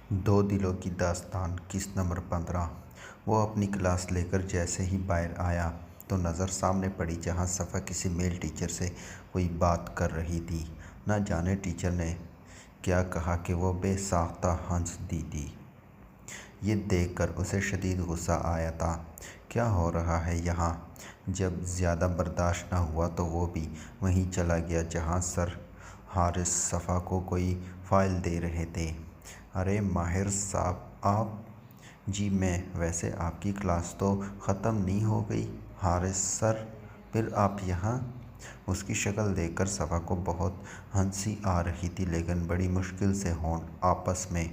دو دلوں کی داستان قسط نمبر 15۔ وہ اپنی کلاس لے کر جیسے ہی باہر آیا تو نظر سامنے پڑی جہاں صفا کسی میل ٹیچر سے کوئی بات کر رہی تھی۔ نہ جانے ٹیچر نے کیا کہا کہ وہ بے ساختہ ہنس دی تھی۔ یہ دیکھ کر اسے شدید غصہ آیا تھا۔ کیا ہو رہا ہے یہاں؟ جب زیادہ برداشت نہ ہوا تو وہ بھی وہیں چلا گیا جہاں سر حارث صفا کو کوئی فائل دے رہے تھے۔ ارے ماہر صاحب آپ؟ جی میں، ویسے آپ کی کلاس تو ختم نہیں ہو گئی؟ حارث سر، پھر آپ یہاں؟ اس کی شکل دیکھ کر صفا کو بہت ہنسی آ رہی تھی لیکن بڑی مشکل سے ہونٹ آپس میں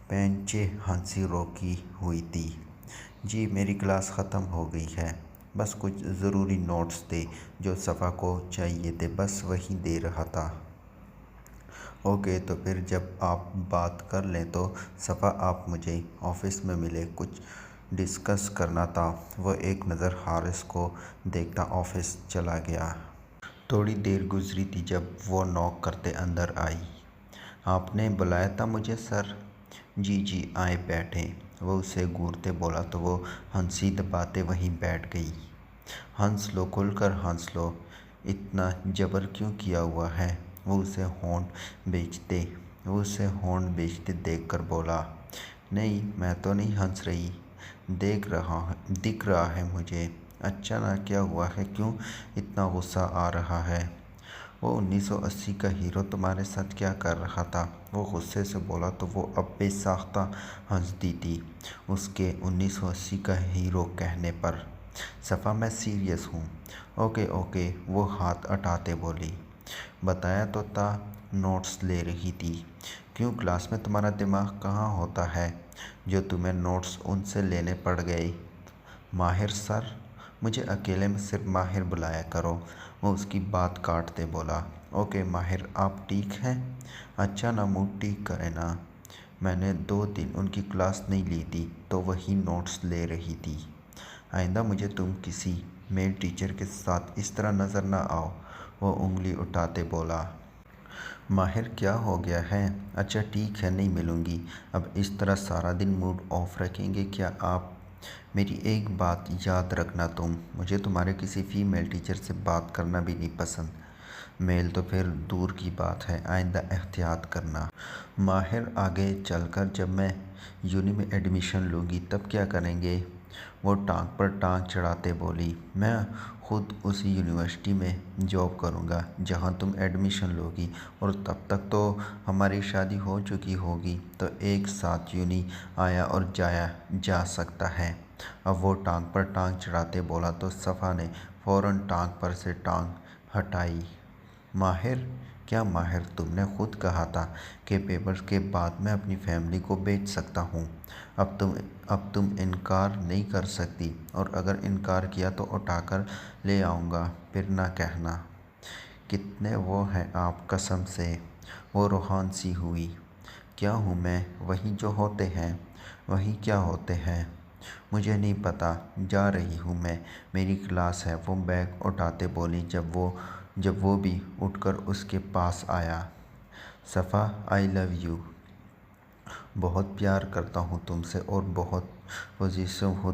پہنچے ہنسی روکی ہوئی تھی۔ جی میری کلاس ختم ہو گئی ہے، بس کچھ ضروری نوٹس تھے جو صفا کو چاہیے تھے، بس وہی دے رہا تھا۔ اوکے تو پھر جب آپ بات کر لیں تو صفا آپ مجھے آفس میں ملیں، کچھ ڈسکس کرنا تھا۔ وہ ایک نظر حارث کو دیکھتا آفس چلا گیا۔ تھوڑی دیر گزری تھی جب وہ نوک کرتے اندر آئی۔ آپ نے بلایا تھا مجھے سر؟ جی آئیں بیٹھیں، وہ اسے گھورتے بولا تو وہ ہنسی دباتے وہیں بیٹھ گئی۔ ہنس لو، کھل کر ہنس لو، اتنا جبر کیوں کیا ہوا ہے؟ وہ اسے ہونٹ بیچتے دیکھ کر بولا۔ نہیں میں تو نہیں ہنس رہی، دکھ رہا ہے مجھے۔ اچھا نا، کیا ہوا ہے، کیوں اتنا غصہ آ رہا ہے؟ وہ 1980 کا ہیرو تمہارے ساتھ کیا کر رہا تھا؟ وہ غصے سے بولا تو وہ اب بے ساختہ ہنس دی تھی اس کے 1980 کا ہیرو کہنے پر۔ صفا میں سیریس ہوں۔ اوکے، وہ ہاتھ اٹھاتے بولی۔ بتایا تو تھا نوٹس لے رہی تھی۔ کیوں کلاس میں تمہارا دماغ کہاں ہوتا ہے جو تمہیں نوٹس ان سے لینے پڑ گئے؟ ماہر سر، مجھے اکیلے میں صرف ماہر بلایا کرو، وہ اس کی بات کاٹتے بولا۔ اوکے ماہر، آپ ٹھیک ہیں؟ اچھا نا، موڈ ٹھیک کریں نا، میں نے 2 دن ان کی کلاس نہیں لی تھی تو وہی نوٹس لے رہی تھی۔ آئندہ مجھے تم کسی میل ٹیچر کے ساتھ اس طرح نظر نہ آؤ، وہ انگلی اٹھاتے بولا۔ ماہر کیا ہو گیا ہے؟ اچھا ٹھیک ہے، نہیں ملوں گی۔ اب اس طرح سارا دن موڈ آف رکھیں گے کیا آپ؟ میری ایک بات یاد رکھنا مجھے تمہارے کسی فیمیل ٹیچر سے بات کرنا بھی نہیں پسند۔ میل تو پھر دور کی بات ہے، آئندہ احتیاط کرنا۔ ماہر آگے چل کر جب میں یونی میں ایڈمیشن لوں گی تب کیا کریں گے؟ وہ ٹانگ پر ٹانگ چڑھاتے بولی۔ میں خود اسی یونیورسٹی میں جاب کروں گا جہاں تم ایڈمیشن لوگی، اور تب تک تو ہماری شادی ہو چکی ہوگی، تو ایک ساتھ یونی آیا اور جایا جا سکتا ہے۔ اب وہ ٹانگ پر ٹانگ چڑھاتے بولا تو صفا نے فوراً ٹانگ پر سے ٹانگ ہٹائی۔ ماہر، کیا ماہر، تم نے خود کہا تھا کہ پیپرز کے بعد میں اپنی فیملی کو بھیج سکتا ہوں۔ اب تم انکار نہیں کر سکتی، اور اگر انکار کیا تو اٹھا کر لے آؤں گا، پھر نہ کہنا۔ کتنے وہ ہیں آپ قسم سے، وہ روحان سی ہوئی۔ کیا ہوں میں؟ وہی جو ہوتے ہیں۔ وہی کیا ہوتے ہیں؟ مجھے نہیں پتا، جا رہی ہوں میں، میری کلاس ہے، وہ بیگ اٹھاتے بولی جب وہ بھی اٹھ کر اس کے پاس آیا۔ صفا آئی لو یو، بہت پیار کرتا ہوں تم سے اور بہت پوزیسو ہوں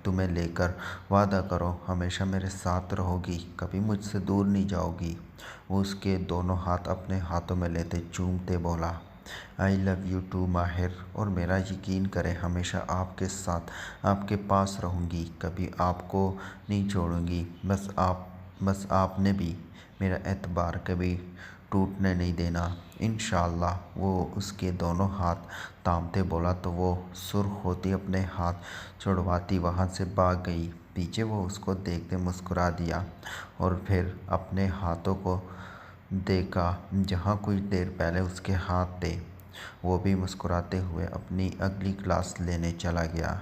تمہیں لے کر، وعدہ کرو ہمیشہ میرے ساتھ رہو گی، کبھی مجھ سے دور نہیں جاؤ گی۔ وہ اس کے دونوں ہاتھ اپنے ہاتھوں میں لیتے چومتے بولا۔ آئی لو یو ٹو ماہر، اور میرا یقین کریں ہمیشہ آپ کے ساتھ، آپ کے پاس رہوں گی، کبھی آپ کو نہیں چھوڑوں گی، بس آپ نے بھی میرا اعتبار کبھی ٹوٹنے نہیں دینا، انشاءاللہ۔ وہ اس کے دونوں ہاتھ تھامتے بولا تو وہ سرخ ہوتی اپنے ہاتھ چھڑواتی وہاں سے بھاگ گئی۔ پیچھے وہ اس کو دیکھتے مسکرا دیا اور پھر اپنے ہاتھوں کو دیکھا جہاں کچھ دیر پہلے اس کے ہاتھ تھے۔ وہ بھی مسکراتے ہوئے اپنی اگلی کلاس لینے چلا گیا۔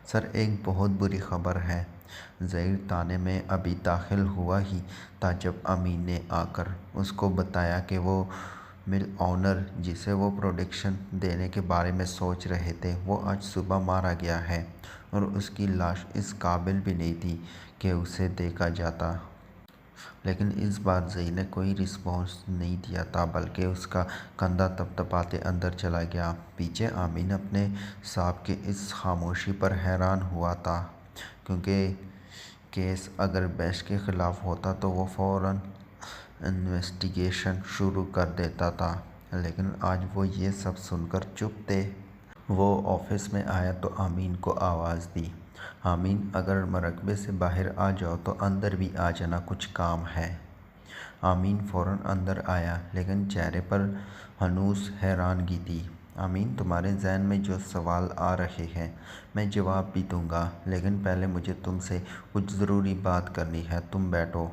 سر ایک بہت بری خبر ہے، ظہیر تھانے میں ابھی داخل ہوا ہی تھا جب امین نے آ کر اس کو بتایا کہ وہ مل آنر جسے وہ پروڈکشن دینے کے بارے میں سوچ رہے تھے وہ آج صبح مارا گیا ہے، اور اس کی لاش اس قابل بھی نہیں تھی کہ اسے دیکھا جاتا۔ لیکن اس بار زئی نے کوئی رسپانس نہیں دیا تھا، بلکہ اس کا کندھا تپتپاتے اندر چلا گیا۔ پیچھے امین اپنے صاحب کی اس خاموشی پر حیران ہوا تھا، کیونکہ کیس اگر بیسٹ کے خلاف ہوتا تو وہ فوراً انویسٹیگیشن شروع کر دیتا تھا، لیکن آج وہ یہ سب سن کر چپ تھے۔ وہ آفس میں آیا تو امین کو آواز دی، امین اگر مراقبے سے باہر آ جاؤ تو اندر بھی آ جانا، کچھ کام ہے۔ امین فوراً اندر آیا، لیکن چہرے پر ہنوز حیرانگی تھی۔ امین، تمہارے ذہن میں جو سوال آ رہے ہیں میں جواب بھی دوں گا، لیکن پہلے مجھے تم سے کچھ ضروری بات کرنی ہے، تم بیٹھو۔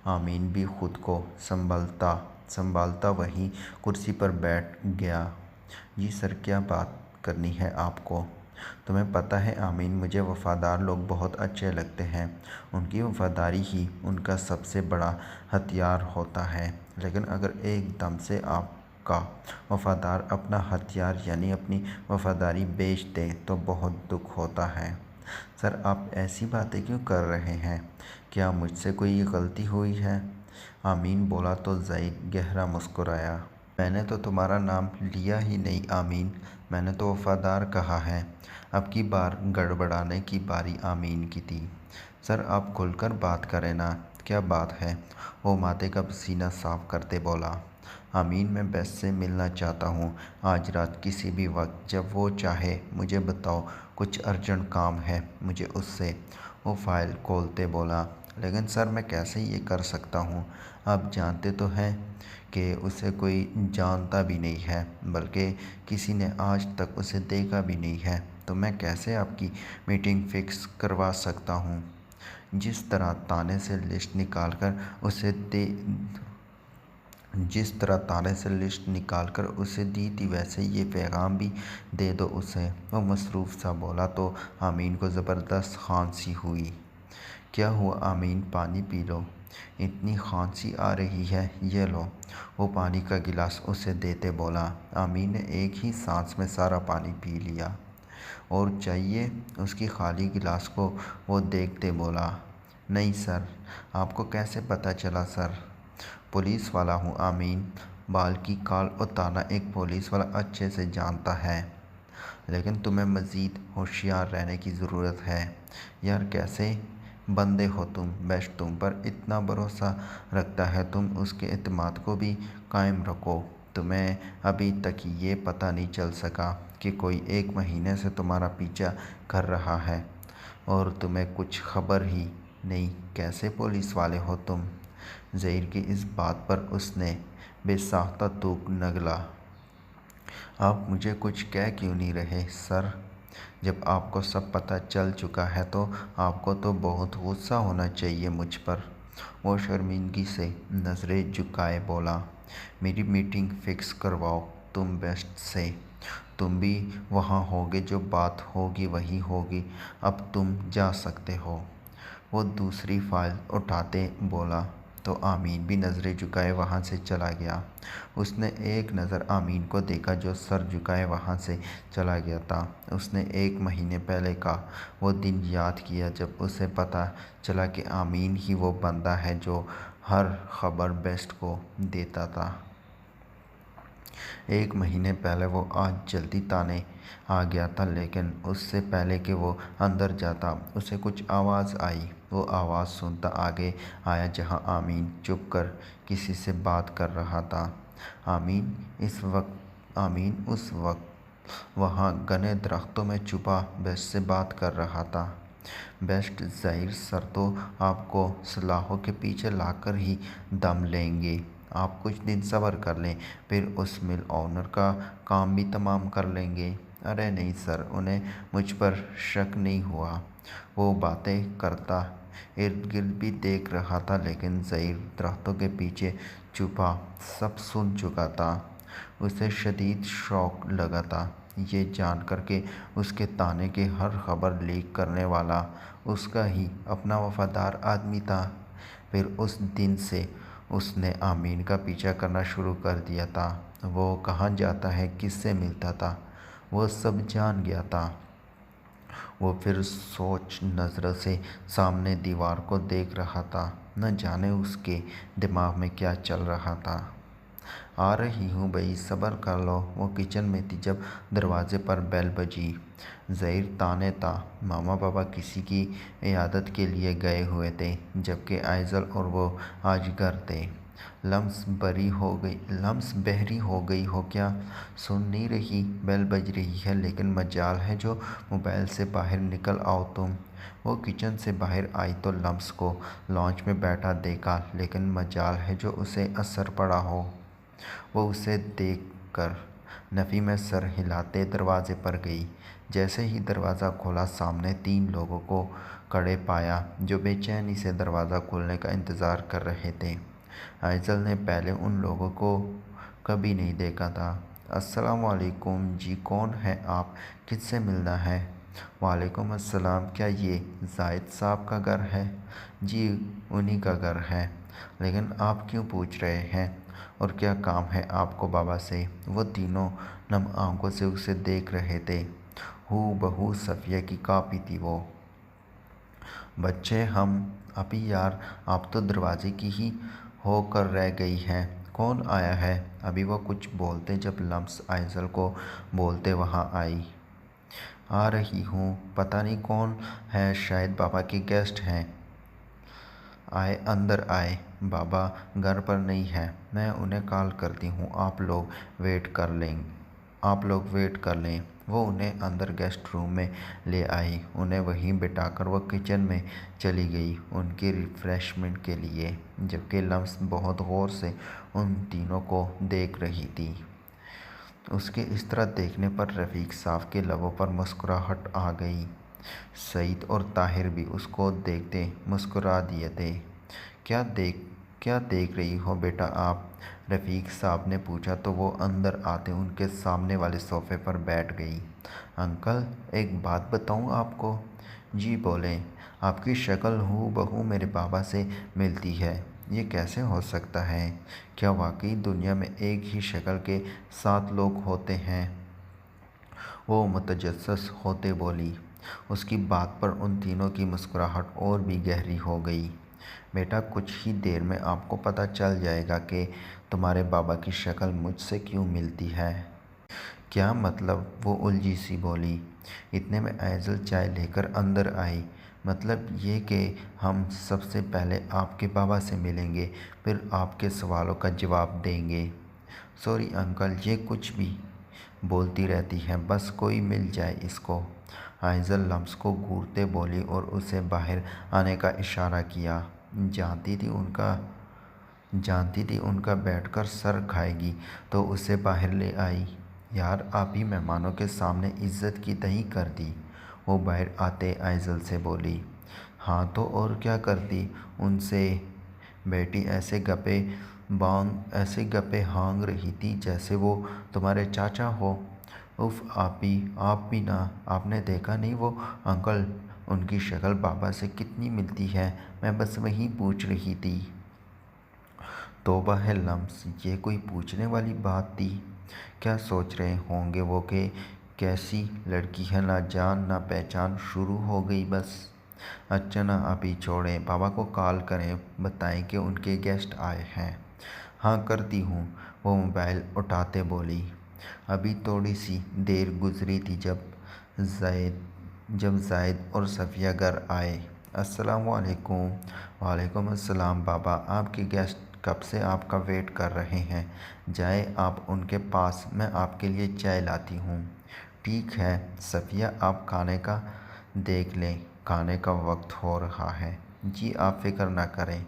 امین بھی خود کو سنبھالتا وہیں کرسی پر بیٹھ گیا۔ جی سر، کیا بات کرنی ہے آپ کو؟ تمہیں پتہ ہے امین، مجھے وفادار لوگ بہت اچھے لگتے ہیں، ان کی وفاداری ہی ان کا سب سے بڑا ہتھیار ہوتا ہے، لیکن اگر ایک دم سے آپ کا وفادار اپنا ہتھیار یعنی اپنی وفاداری بیچ دے تو بہت دکھ ہوتا ہے۔ سر، آپ ایسی باتیں کیوں کر رہے ہیں؟ کیا مجھ سے کوئی غلطی ہوئی ہے؟ امین بولا تو زید گہرا مسکرایا۔ میں نے تو تمہارا نام لیا ہی نہیں امین، میں نے تو وفادار کہا ہے۔ اب کی بار گڑبڑانے کی باری امین کی تھی۔ سر، آپ کھل کر بات کریں نا، کیا بات ہے؟ وہ ماتھے کا پسینہ صاف کرتے بولا۔ امین، میں بیسٹ سے ملنا چاہتا ہوں، آج رات کسی بھی وقت، جب وہ چاہے مجھے بتاؤ، کچھ ارجنٹ کام ہے مجھے اس سے۔ وہ فائل کھولتے بولا، لیکن سر میں کیسے یہ کر سکتا ہوں؟ آپ جانتے تو ہیں کہ اسے کوئی جانتا بھی نہیں ہے، بلکہ کسی نے آج تک اسے دیکھا بھی نہیں ہے، تو میں کیسے آپ کی میٹنگ فکس کروا سکتا ہوں؟ جس طرح تانے سے لسٹ نکال کر اسے دی تھی، ویسے یہ پیغام بھی دے دو اسے۔ وہ مصروف سا بولا تو امین کو زبردست کھانسی ہوئی۔ کیا ہوا امین، پانی پی لو، اتنی کھانسی آ رہی ہے، یہ لو۔ وہ پانی کا گلاس اسے دیتے بولا۔ امین نے ایک ہی سانس میں سارا پانی پی لیا۔ اور چاہیے؟ اس کی خالی گلاس کو وہ دیکھتے بولا۔ نہیں سر۔ آپ کو کیسے پتہ چلا سر؟ پولیس والا ہوں امین، بال کی کال اتارنا ایک پولیس والا اچھے سے جانتا ہے، لیکن تمہیں مزید ہوشیار رہنے کی ضرورت ہے۔ یار کیسے بندے ہو تم، بیسٹ تم پر اتنا بھروسہ رکھتا ہے، تم اس کے اعتماد کو بھی قائم رکھو۔ تمہیں ابھی تک یہ پتہ نہیں چل سکا کہ کوئی 1 مہینے سے تمہارا پیچھا کر رہا ہے اور تمہیں کچھ خبر ہی نہیں، کیسے پولیس والے ہو تم؟ زہیر کی اس بات پر اس نے بے ساختہ تھوک نگلا۔ آپ مجھے کچھ کہہ کیوں نہیں رہے سر؟ جب آپ کو سب پتہ چل چکا ہے تو آپ کو تو بہت غصہ ہونا چاہیے مجھ پر۔ وہ شرمندگی سے نظریں جھکائے بولا، میری میٹنگ فکس کرواؤ تم بیسٹ سے، تم بھی وہاں ہوگے، جو بات ہوگی وہی ہوگی، اب تم جا سکتے ہو۔ وہ دوسری فائل اٹھاتے بولا تو امین بھی نظریں جھکائے وہاں سے چلا گیا۔ اس نے ایک نظر امین کو دیکھا جو سر جھکائے وہاں سے چلا گیا تھا۔ اس نے 1 مہینے پہلے کا وہ دن یاد کیا جب اسے پتہ چلا کہ امین ہی وہ بندہ ہے جو ہر خبر بیسٹ کو دیتا تھا۔ 1 مہینے پہلے وہ آج جلدی تانے آ گیا تھا، لیکن اس سے پہلے کہ وہ اندر جاتا اسے کچھ آواز آئی۔ وہ آواز سنتا آگے آیا جہاں امین چھپ کر کسی سے بات کر رہا تھا۔ امین اس وقت وہاں گھنے درختوں میں چھپا بیسٹ سے بات کر رہا تھا۔ بیسٹ، زہیر سر تو آپ کو سلاخوں کے پیچھے لا کر ہی دم لیں گے، آپ کچھ دن صبر کر لیں، پھر اس مل آنر کا کام بھی تمام کر لیں گے۔ ارے نہیں سر، انہیں مجھ پر شک نہیں ہوا، وہ باتیں کرتا ارد گرد بھی دیکھ رہا تھا، لیکن زہیر درختوں کے پیچھے چھپا سب سن چکا تھا۔ اسے شدید شاک لگا تھا یہ جان کر کہ اس کے تانے کی ہر خبر لیک کرنے والا اس کا ہی اپنا وفادار آدمی تھا۔ پھر اس دن سے اس نے امین کا پیچھا کرنا شروع کر دیا تھا، وہ کہاں جاتا ہے، کس سے ملتا تھا، وہ سب جان گیا تھا۔ وہ پھر سوچ نظروں سے سامنے دیوار کو دیکھ رہا تھا۔ نہ جانے اس کے دماغ میں کیا چل رہا تھا۔ آ رہی ہوں بھائی، صبر کر لو۔ وہ کچن میں تھی جب دروازے پر بیل بجی۔ ظہیر تانے تھا۔ ماما پاپا کسی کی عیادت کے لیے گئے ہوئے تھے، جبکہ ایزل اور وہ آج گھر تھے۔ لمس بحری ہو گئی ہو کیا؟ سن نہیں رہی؟ بیل بج رہی ہے، لیکن مجال ہے جو موبائل سے باہر نکل آؤ تم۔ وہ کچن سے باہر آئی تو لمس کو لانچ میں بیٹھا دیکھا، لیکن مجال ہے جو اسے اثر پڑا ہو۔ وہ اسے دیکھ کر نفی میں سر ہلاتے دروازے پر گئی۔ جیسے ہی دروازہ کھولا، سامنے 3 لوگوں کو کھڑے پایا جو بے چینی سے دروازہ کھلنے کا انتظار کر رہے تھے۔ ایزل نے پہلے ان لوگوں کو کبھی نہیں دیکھا تھا۔ السلام علیکم جی، کون ہیں آپ؟ کس سے ملنا ہے؟ وعلیکم السلام، کیا یہ زاہد صاحب کا گھر ہے؟ جی انہی کا گھر ہے، لیکن آپ کیوں پوچھ رہے ہیں؟ اور کیا کام ہے آپ کو بابا سے؟ وہ تینوں نم آنکھوں سے اسے دیکھ رہے تھے۔ ہو بہو صفیہ کی کاپی تھی وہ۔ بچے ہم ابھی یار، آپ تو دروازے کی ہی ہو کر رہ گئی ہیں۔ کون آیا ہے؟ ابھی وہ کچھ بولتے جب لمس ایزل کو بولتے وہاں آئی۔ آ رہی ہوں، پتہ نہیں کون ہے، شاید بابا کے گیسٹ ہیں۔ آئے اندر آئے، بابا گھر پر نہیں ہیں، میں انہیں کال کرتی ہوں، آپ لوگ ویٹ کر لیں۔ وہ انہیں اندر گیسٹ روم میں لے آئی۔ انہیں وہیں بٹھا کر وہ کچن میں چلی گئی ان کی ریفریشمنٹ کے لیے، جبکہ لمس بہت غور سے ان تینوں کو دیکھ رہی تھی۔ اس کے اس طرح دیکھنے پر رفیق صاحب کے لبوں پر مسکراہٹ آ گئی۔ سعید اور طاہر بھی اس کو دیکھتے مسکرا دیے تھے۔ کیا دیکھ رہی ہو بیٹا آپ؟ رفیق صاحب نے پوچھا تو وہ اندر آتے ان کے سامنے والے صوفے پر بیٹھ گئی۔ انکل، ایک بات بتاؤں آپ کو؟ جی بولیں۔ آپ کی شکل ہو بہو میرے بابا سے ملتی ہے، یہ کیسے ہو سکتا ہے؟ کیا واقعی دنیا میں ایک ہی شکل کے 7 لوگ ہوتے ہیں؟ وہ متجسس ہوتے بولی۔ اس کی بات پر ان تینوں کی مسکراہٹ اور بھی گہری ہو گئی۔ بیٹا کچھ ہی دیر میں آپ کو پتہ چل جائے گا کہ تمہارے بابا کی شکل مجھ سے کیوں ملتی ہے۔ کیا مطلب؟ وہ الجھی سی بولی۔ اتنے میں ایزل چائے لے کر اندر آئی۔ مطلب یہ کہ ہم سب سے پہلے آپ کے بابا سے ملیں گے، پھر آپ کے سوالوں کا جواب دیں گے۔ سوری انکل، یہ کچھ بھی بولتی رہتی ہے، بس کوئی مل جائے اس کو۔ ایزل لمس کو گھورتے بولی اور اسے باہر آنے کا اشارہ کیا۔ جانتی تھی ان کا بیٹھ کر سر کھائے گی تو اسے باہر لے آئی۔ یار آپ ہی مہمانوں کے سامنے عزت کی دہی کر دی، وہ باہر آتے ایزل سے بولی۔ ہاں تو اور کیا کرتی؟ ان سے بیٹی ایسے گپے ہانگ رہی تھی جیسے وہ تمہارے چاچا ہو۔ اف آپ بھی نا، آپ نے دیکھا نہیں وہ انکل، ان کی شکل بابا سے کتنی ملتی ہے، میں بس وہی پوچھ رہی تھی۔ توبہ ہے لمس، یہ کوئی پوچھنے والی بات تھی؟ کیا سوچ رہے ہوں گے وہ کہ کیسی لڑکی ہے، نہ جان نہ پہچان، شروع ہو گئی بس۔ اچھا نا ابھی چھوڑیں، بابا کو کال کریں، بتائیں کہ ان کے گیسٹ آئے ہیں۔ ہاں کرتی ہوں، وہ موبائل اٹھاتے بولی۔ ابھی تھوڑی سی دیر گزری تھی جب زاہد اور صفیہ گھر آئے۔ السلام علیکم۔ وعلیکم السلام بابا، آپ کے گیسٹ کب سے آپ کا ویٹ کر رہے ہیں، جائیں آپ ان کے پاس، میں آپ کے لیے چائے لاتی ہوں۔ ٹھیک ہے صفیہ، آپ کھانے کا دیکھ لیں، کھانے کا وقت ہو رہا ہے۔ جی آپ فکر نہ کریں۔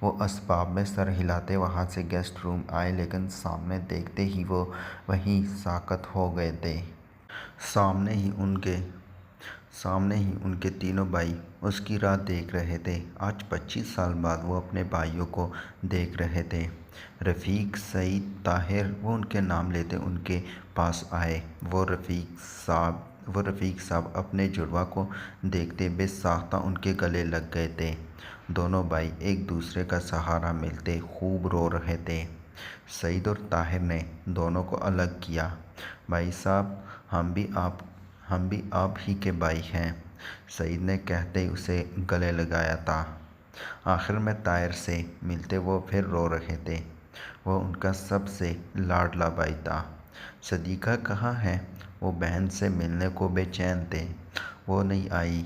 وہ اسباب میں سر ہلاتے وہاں سے گیسٹ روم آئے، لیکن سامنے دیکھتے ہی وہ وہیں ساکت ہو گئے تھے۔ سامنے ہی ان کے تینوں بھائی اس کی راہ دیکھ رہے تھے۔ آج 25 سال بعد وہ اپنے بھائیوں کو دیکھ رہے تھے۔ رفیق، سعید، طاہر، وہ ان کے نام لیتے ان کے پاس آئے۔ وہ رفیق صاحب اپنے جڑواں کو دیکھتے بے ساختہ ان کے گلے لگ گئے تھے۔ دونوں بھائی ایک دوسرے کا سہارا ملتے خوب رو رہے تھے۔ سعید اور طاہر نے دونوں کو الگ کیا۔ بھائی صاحب، ہم بھی آپ ہی کے بھائی ہیں، سعید نے کہتے ہی اسے گلے لگایا تھا۔ آخر میں طاہر سے ملتے وہ پھر رو رہے تھے۔ وہ ان کا سب سے لاڈلا بھائی تھا۔ صدیقہ کہاں ہے؟ وہ بہن سے ملنے کو بے چین تھے۔ وہ نہیں آئی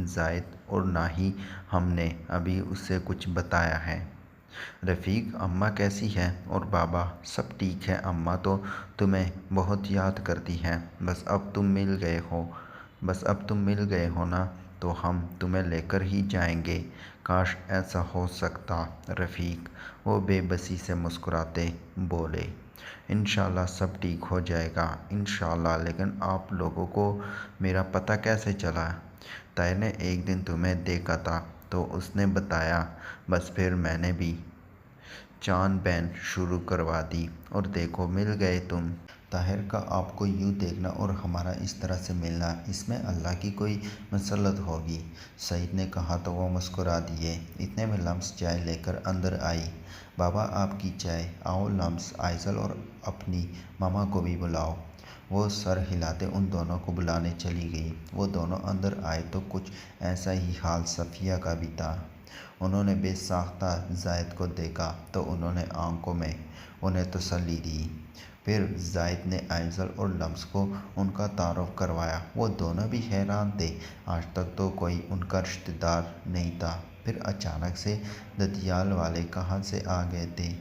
زاہد، اور نہ ہی ہم نے ابھی اسے کچھ بتایا ہے۔ رفیق، اماں کیسی ہے؟ اور بابا؟ سب ٹھیک ہے۔ اماں تو تمہیں بہت یاد کرتی ہے۔ بس اب تم مل گئے ہو نا، تو ہم تمہیں لے کر ہی جائیں گے۔ کاش ایسا ہو سکتا رفیق، وہ بے بسی سے مسکراتے بولے۔ انشاءاللہ سب ٹھیک ہو جائے گا، انشاءاللہ۔ لیکن آپ لوگوں کو میرا پتہ کیسے چلا؟ طاہر نے ایک دن تمہیں دیکھا تھا تو اس نے بتایا، بس پھر میں نے بھی چھان بین شروع کروا دی، اور دیکھو مل گئے تم۔ طاہر کا آپ کو یوں دیکھنا اور ہمارا اس طرح سے ملنا، اس میں اللہ کی کوئی مسلط ہوگی، سعید نے کہا تو وہ مسکرا دیے۔ اتنے میں لمس چائے لے کر اندر آئی۔ بابا آپ کی چائے۔ آؤ لمس، آئزل اور اپنی ماما کو بھی بلاؤ۔ وہ سر ہلاتے ان دونوں کو بلانے چلی گئی۔ وہ دونوں اندر آئے تو کچھ ایسا ہی حال صفیہ کا بھی تھا۔ انہوں نے بے ساختہ زاہد کو دیکھا تو انہوں نے آنکھوں میں انہیں تسلی دی۔ پھر زاہد نے آئزل اور لمس کو ان کا تعارف کروایا۔ وہ دونوں بھی حیران تھے، آج تک تو کوئی ان کا رشتہ دار نہیں تھا، پھر اچانک سے ددیال والے کہاں سے آ گئے تھے؟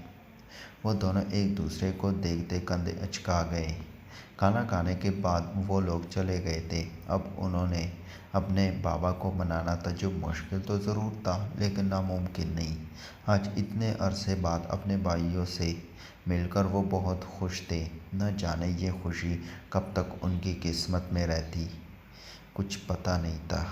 وہ دونوں ایک دوسرے کو دیکھتے کندھے اچکا گئے۔ کھانا کھانے کے بعد وہ لوگ چلے گئے تھے۔ اب انہوں نے اپنے بابا کو منانا تھا، جو مشکل تو ضرور تھا لیکن ناممکن نہیں۔ آج اتنے عرصے بعد اپنے بھائیوں سے مل کر وہ بہت خوش تھے۔ نہ جانے یہ خوشی کب تک ان کی قسمت میں رہتی، کچھ پتہ نہیں تھا۔